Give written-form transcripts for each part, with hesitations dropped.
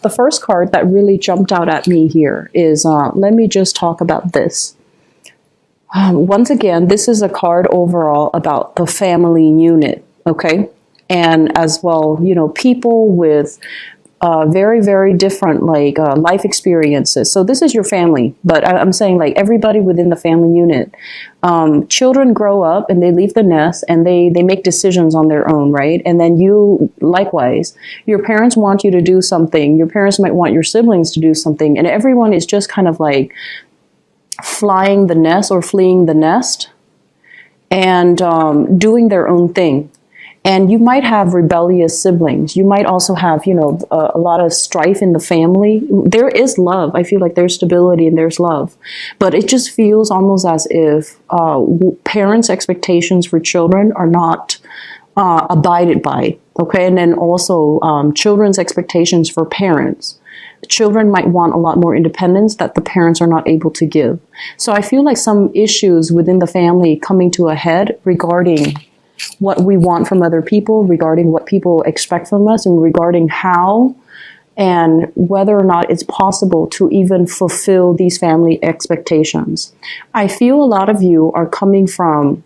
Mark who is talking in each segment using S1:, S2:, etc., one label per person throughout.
S1: The first card that really jumped out at me here is, let me just talk about this. Once again, this is a card overall about the family unit, okay? And as well, you know, people with very, very different like life experiences. So this is your family, but I'm saying like everybody within the family unit. Children grow up and they leave the nest and they make decisions on their own, right? And then you, likewise, your parents want you to do something. Your parents might want your siblings to do something. And everyone is just kind of like flying the nest or fleeing the nest and doing their own thing. And you might have rebellious siblings. You might also have, you know, a lot of strife in the family. There is love. I feel like there's stability and there's love. But it just feels almost as if parents' expectations for children are not abided by. Okay. And then also children's expectations for parents. Children might want a lot more independence that the parents are not able to give. So I feel like some issues within the family coming to a head regarding what we want from other people, regarding what people expect from us, and regarding how and whether or not it's possible to even fulfill these family expectations. I feel a lot of you are coming from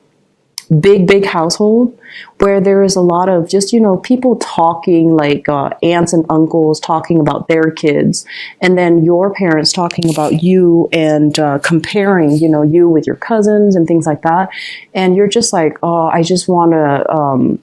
S1: big household where there is a lot of just, you know, people talking like aunts and uncles talking about their kids, and then your parents talking about you and comparing, you know, you with your cousins and things like that. And you're just like, oh, I just don't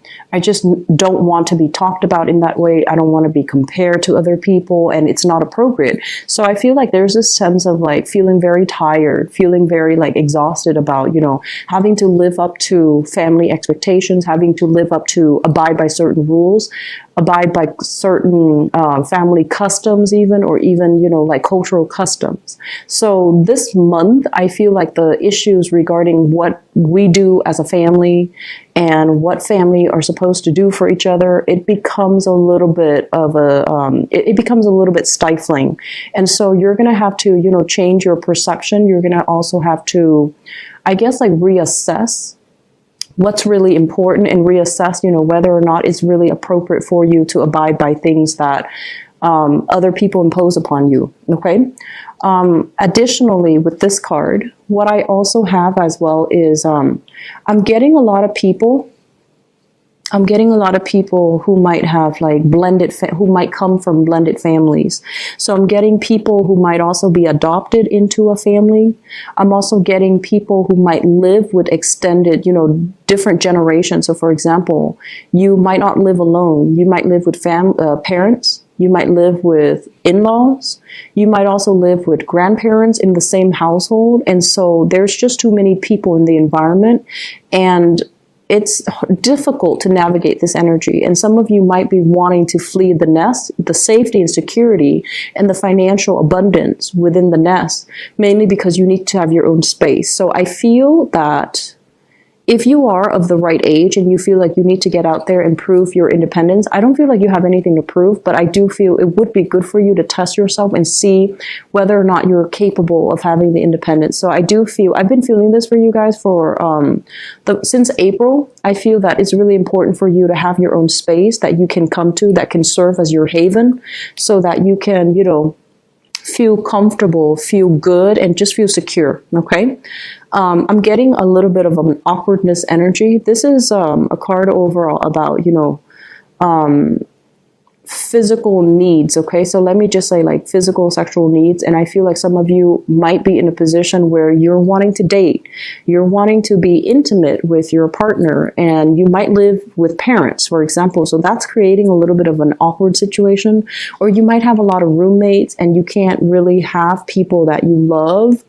S1: want to be talked about in that way. I don't want to be compared to other people, and it's not appropriate. So I feel like there's this sense of like feeling very tired, feeling very like exhausted about, you know, having to live up to family expectations, having to live up to abide by certain rules, abide by certain family customs even, or even, you know, like cultural customs. So this month, I feel like the issues regarding what we do as a family and what family are supposed to do for each other, it becomes a little bit of it becomes a little bit stifling. And so you're going to have to, you know, change your perception. You're going to also have to, I guess, like reassess what's really important and reassess, you know, whether or not it's really appropriate for you to abide by things that other people impose upon you. Okay. Additionally, with this card, what I also have as well is I'm getting a lot of people who might have like who might come from blended families. So I'm getting people who might also be adopted into a family. I'm also getting people who might live with extended, you know, different generations. So for example, you might not live alone. You might live with parents. You might live with in-laws. You might also live with grandparents in the same household. And so there's just too many people in the environment, and it's difficult to navigate this energy. And some of you might be wanting to flee the nest, the safety and security and the financial abundance within the nest, mainly because you need to have your own space. So I feel that if you are of the right age and you feel like you need to get out there and prove your independence, I don't feel like you have anything to prove, but I do feel it would be good for you to test yourself and see whether or not you're capable of having the independence. So I do feel, I've been feeling this for you guys for since April. I feel that it's really important for you to have your own space that you can come to, that can serve as your haven, so that you can, you know, feel comfortable, feel good, and just feel secure. Okay. I'm getting a little bit of an awkwardness energy. This is a card overall about, you know, physical needs. Okay, so let me just say like physical sexual needs. And I feel like some of you might be in a position where you're wanting to date, you're wanting to be intimate with your partner, and you might live with parents, for example. So that's creating a little bit of an awkward situation. Or you might have a lot of roommates and you can't really have people that you love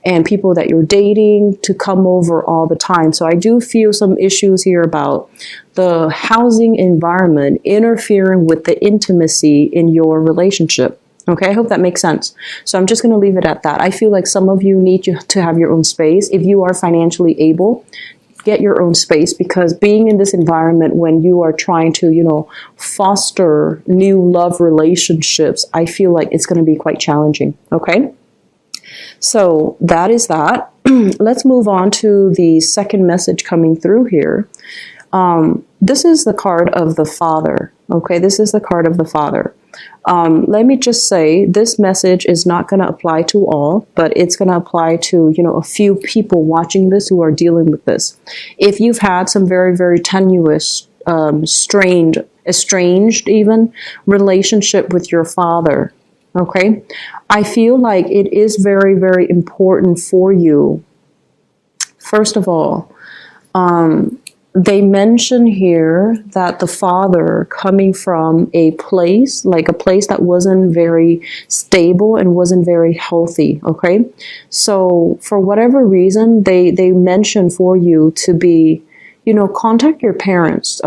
S1: and people that you're dating to come over all the time. So I do feel some issues here about the housing environment interfering with the intimacy in your relationship. Okay, I hope that makes sense. So I'm just going to leave it at that. I feel like some of you need to have your own space. If you are financially able, get your own space, because being in this environment when you are trying to, you know, foster new love relationships, I feel like it's going to be quite challenging. Okay, so that is that. Let's move on to the second message coming through here. This is the card of the Father. Okay, this is the card of the Father. Let me just say, this message is not going to apply to all, but it's going to apply to, a few people watching this who are dealing with this. If you've had some very, very tenuous, estranged even relationship with your father, okay, I feel like it is very, very important for you. First of all, they mention here that the father coming from a place that wasn't very stable and wasn't very healthy, okay? So for whatever reason, they mention for you to be, contact your parents,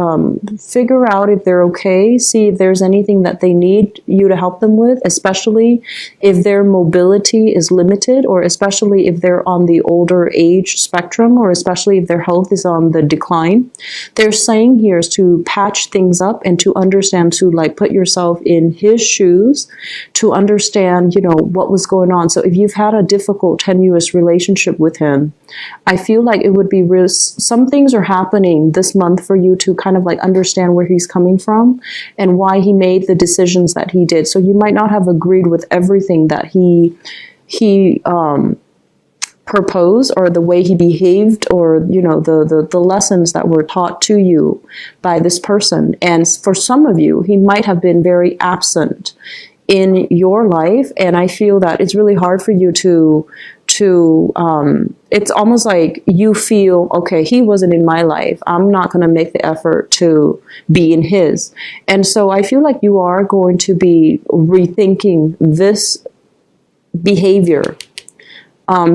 S1: figure out if they're okay, see if there's anything that they need you to help them with, especially if their mobility is limited, or especially if they're on the older age spectrum, or especially if their health is on the decline. They're saying here is to patch things up and to understand, to put yourself in his shoes, to understand, what was going on. So if you've had a difficult, tenuous relationship with him, I feel like it would be real. Some things are happening this month for you to kind of understand where he's coming from and why he made the decisions that he did. So you might not have agreed with everything that he proposed, or the way he behaved, or the lessons that were taught to you by this person. And for some of you, he might have been very absent in your life, and I feel that it's really hard for you to it's almost like you feel, okay, he wasn't in my life, I'm not going to make the effort to be in his. And so I feel like you are going to be rethinking this behavior,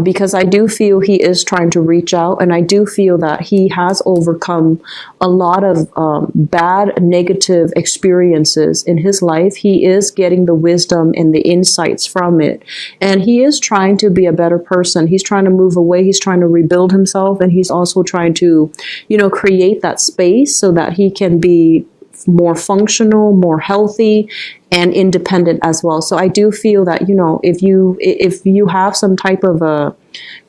S1: because I do feel he is trying to reach out, and I do feel that he has overcome a lot of bad, negative experiences in his life. He is getting the wisdom and the insights from it, and he is trying to be a better person. He's trying to move away. He's trying to rebuild himself, and he's also trying to, create that space so that he can be more functional, more healthy, and independent as well. So I do feel that, if you have some type of a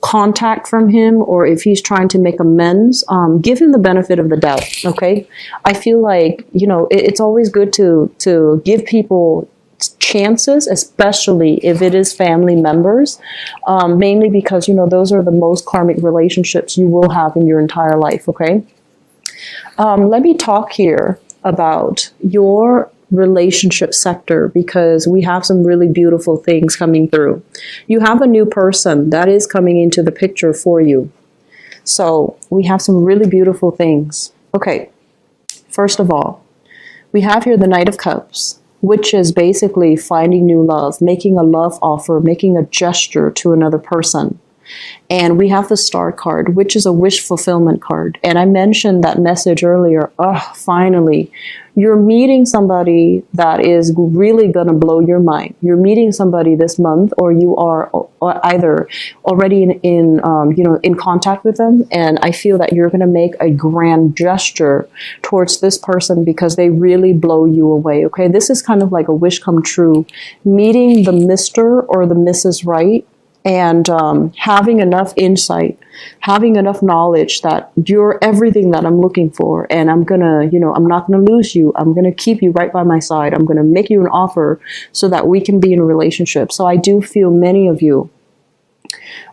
S1: contact from him, or if he's trying to make amends, give him the benefit of the doubt. Okay. I feel like, it's always good to give people chances, especially if it is family members, mainly because, those are the most karmic relationships you will have in your entire life. Okay. Let me talk here about your relationship sector, because we have some really beautiful things coming through. You have a new person that is coming into the picture for you. So we have some really beautiful things. Okay, first of all, we have here the Knight of Cups, which is basically finding new love, making a love offer, making a gesture to another person. And we have the Star card, which is a wish fulfillment card. And I mentioned that message earlier. Oh, finally, you're meeting somebody that is really going to blow your mind. You're meeting somebody this month, or you are either already in contact with them. And I feel that you're going to make a grand gesture towards this person because they really blow you away. Okay, this is kind of like a wish come true. Meeting the Mr. or the Mrs. Right. And having enough insight, having enough knowledge that you're everything that I'm looking for, and I'm gonna, I'm not gonna lose you. I'm gonna keep you right by my side. I'm gonna make you an offer so that we can be in a relationship. So I do feel many of you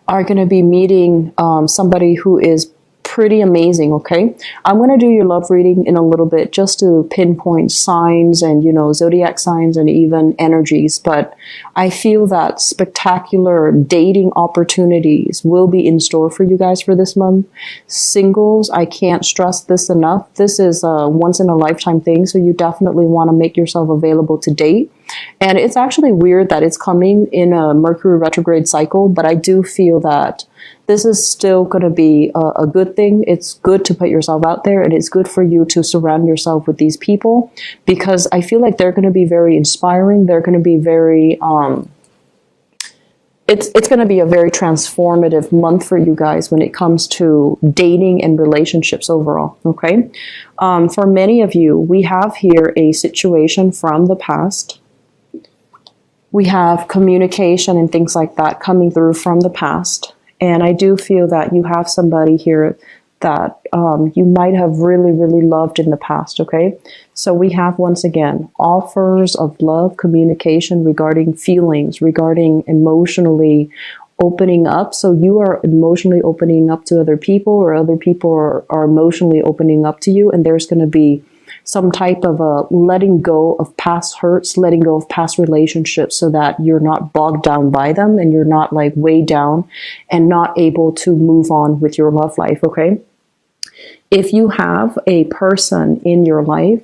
S1: are gonna be meeting somebody who is pretty amazing. Okay, I'm going to do your love reading in a little bit, just to pinpoint signs and zodiac signs and even energies, but I feel that spectacular dating opportunities will be in store for you guys for this month. Singles, I can't stress this enough. This is a once in a lifetime thing, so you definitely want to make yourself available to date. And it's actually weird that it's coming in a Mercury retrograde cycle, but I do feel that this is still going to be a good thing. It's good to put yourself out there, and it's good for you to surround yourself with these people, because I feel like they're going to be very inspiring. They're going to be very, it's going to be a very transformative month for you guys when it comes to dating and relationships overall. Okay. For many of you, we have here a situation from the past. We have communication and things like that coming through from the past. And I do feel that you have somebody here that you might have really, really loved in the past, okay? So we have, once again, offers of love, communication regarding feelings, regarding emotionally opening up. So you are emotionally opening up to other people, or other people are emotionally opening up to you, and there's going to be some type of a letting go of past hurts, letting go of past relationships, so that you're not bogged down by them and you're not like weighed down and not able to move on with your love life, okay? If you have a person in your life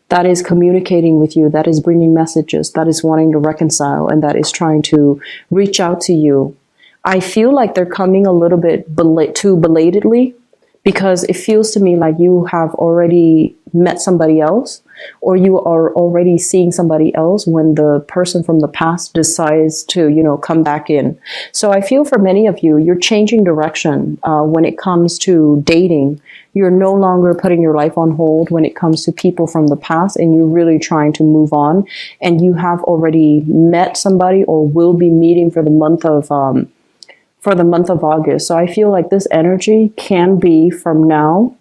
S1: that is communicating with you, that is bringing messages, that is wanting to reconcile, and that is trying to reach out to you, I feel like they're coming a little bit too belatedly, because it feels to me like you have already met somebody else, or you are already seeing somebody else when the person from the past decides to, you know, come back in. So I feel for many of you, you're changing direction when it comes to dating. You're no longer putting your life on hold when it comes to people from the past, and you're really trying to move on. And you have already met somebody, or will be meeting for the month of August. So I feel like this energy can be from now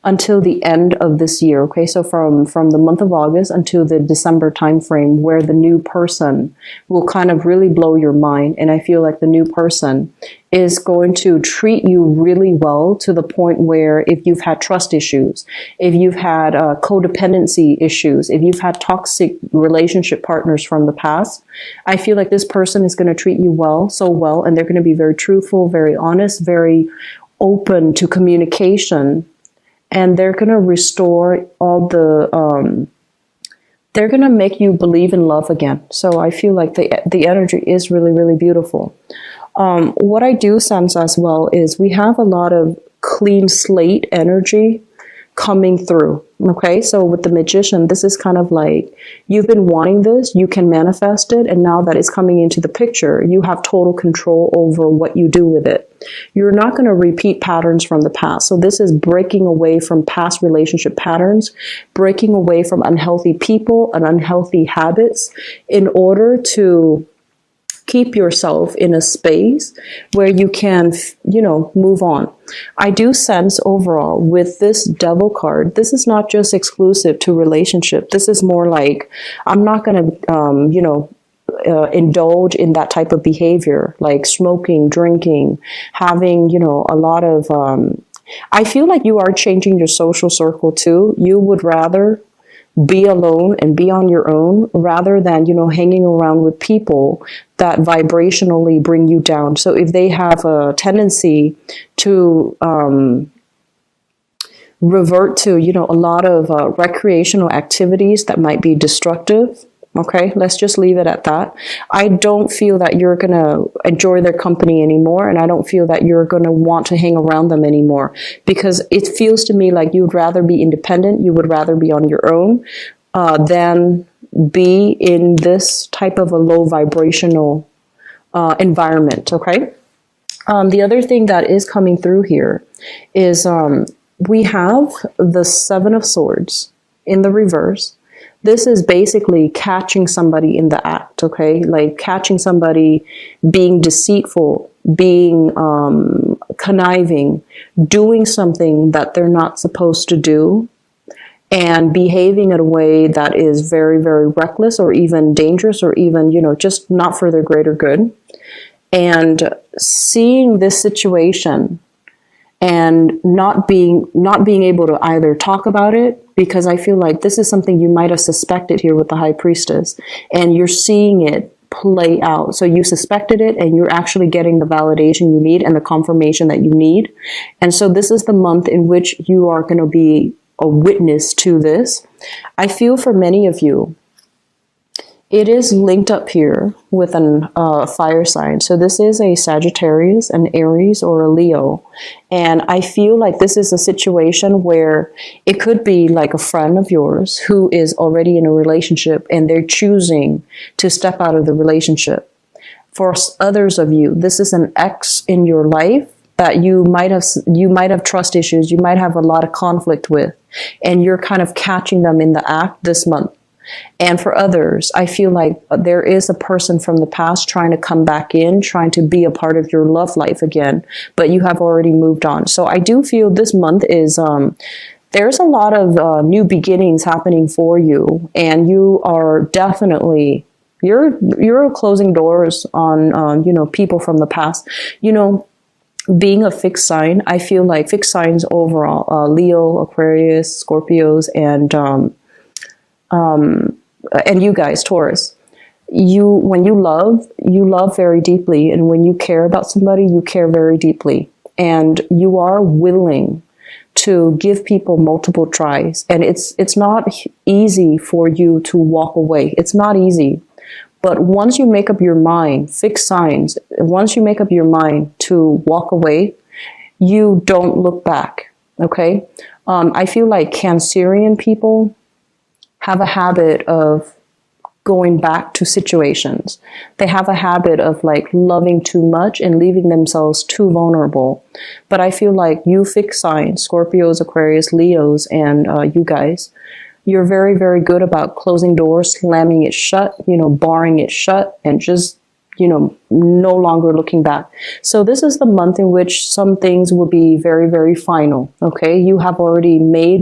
S1: until the end of this year. Okay, so from the month of August until the December timeframe, where the new person will kind of really blow your mind. And I feel like the new person is going to treat you really well, to the point where if you've had trust issues, if you've had codependency issues, if you've had toxic relationship partners from the past, I feel like this person is going to treat you well, so well, and they're going to be very truthful, very honest, very open to communication. And they're going to restore all the, they're going to make you believe in love again. So I feel like the energy is really, really beautiful. What I do sense as well is we have a lot of clean slate energy coming through. Okay, so with the Magician, this is kind of like, you've been wanting this, you can manifest it, and now that it's coming into the picture, you have total control over what you do with it. You're not going to repeat patterns from the past. So this is breaking away from past relationship patterns, breaking away from unhealthy people and unhealthy habits, in order to keep yourself in a space where you can, you know, move on. I do sense overall with this Devil card, this is not just exclusive to relationship. This is more like, I'm not going to, indulge in that type of behavior, like smoking, drinking, having, you know, a lot of, I feel like you are changing your social circle too. You would rather be alone and be on your own, rather than, you know, hanging around with people that vibrationally bring you down. So if they have a tendency to revert to, you know, a lot of recreational activities that might be destructive, okay, let's just leave it at that. I don't feel that you're going to enjoy their company anymore, and I don't feel that you're going to want to hang around them anymore, because it feels to me like you'd rather be independent, you would rather be on your own than be in this type of a low vibrational environment, okay? The other thing that is coming through here is we have the Seven of Swords in the reverse. This is basically catching somebody in the act, okay? Like catching somebody being deceitful, being conniving, doing something that they're not supposed to do, and behaving in a way that is very, very reckless, or even dangerous, or even, you know, just not for their greater good. And seeing this situation and not being able to either talk about it, because I feel like this is something you might have suspected here with the High Priestess, and you're seeing it play out. So you suspected it, and you're actually getting the validation you need and the confirmation that you need. And so this is the month in which you are going to be a witness to this. I feel for many of you, it is linked up here with an fire sign. So this is a Sagittarius, an Aries, or a Leo. And I feel like this is a situation where it could be like a friend of yours who is already in a relationship, and they're choosing to step out of the relationship. For others of you, this is an ex in your life that you might have trust issues, you might have a lot of conflict with, and you're kind of catching them in the act this month. And for others, I feel like there is a person from the past trying to come back in, trying to be a part of your love life again, but you have already moved on. So I do feel this month is, there's a lot of new beginnings happening for you, and you are definitely, you're closing doors on, you know, people from the past. You know, being a fixed sign, I feel like fixed signs overall, Leo, Aquarius, Scorpios, and you guys, Taurus, when you love very deeply. And when you care about somebody, you care very deeply. And you are willing to give people multiple tries. And it's not easy for you to walk away. It's not easy. But once you make up your mind, fixed signs, once you make up your mind to walk away, you don't look back, okay? I feel like Cancerian people have a habit of going back to situations. They have a habit of like loving too much and leaving themselves too vulnerable. But I feel like you fixed signs, Scorpios, Aquarius, Leos, and you guys, you're very, very good about closing doors, slamming it shut, you know, barring it shut, and just, you know, no longer looking back. So this is the month in which some things will be very, very final, okay? You have already made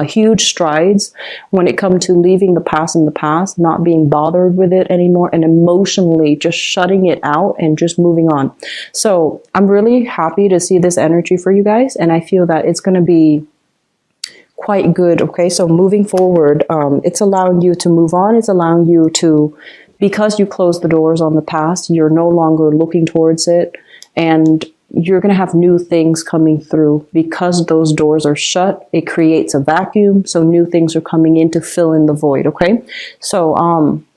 S1: huge strides when it comes to leaving the past in the past, not being bothered with it anymore, and emotionally just shutting it out and just moving on. So I'm really happy to see this energy for you guys, and I feel that it's going to be quite good, okay? So moving forward, it's allowing you to move on. It's allowing you to, because you closed the doors on the past, you're no longer looking towards it, and you're going to have new things coming through. Because those doors are shut, it creates a vacuum, so new things are coming in to fill in the void, okay? So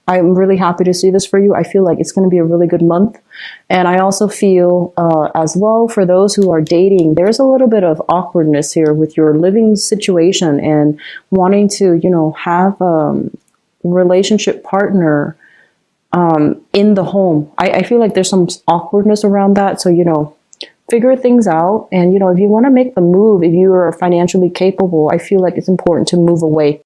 S1: I'm really happy to see this for you. I feel like it's going to be a really good month. And I also feel as well, for those who are dating, there's a little bit of awkwardness here with your living situation and wanting to, you know, have a relationship partner in the home. I feel like there's some awkwardness around that. So, you know, figure things out. And, you know, if you want to make the move, if you are financially capable, I feel like it's important to move away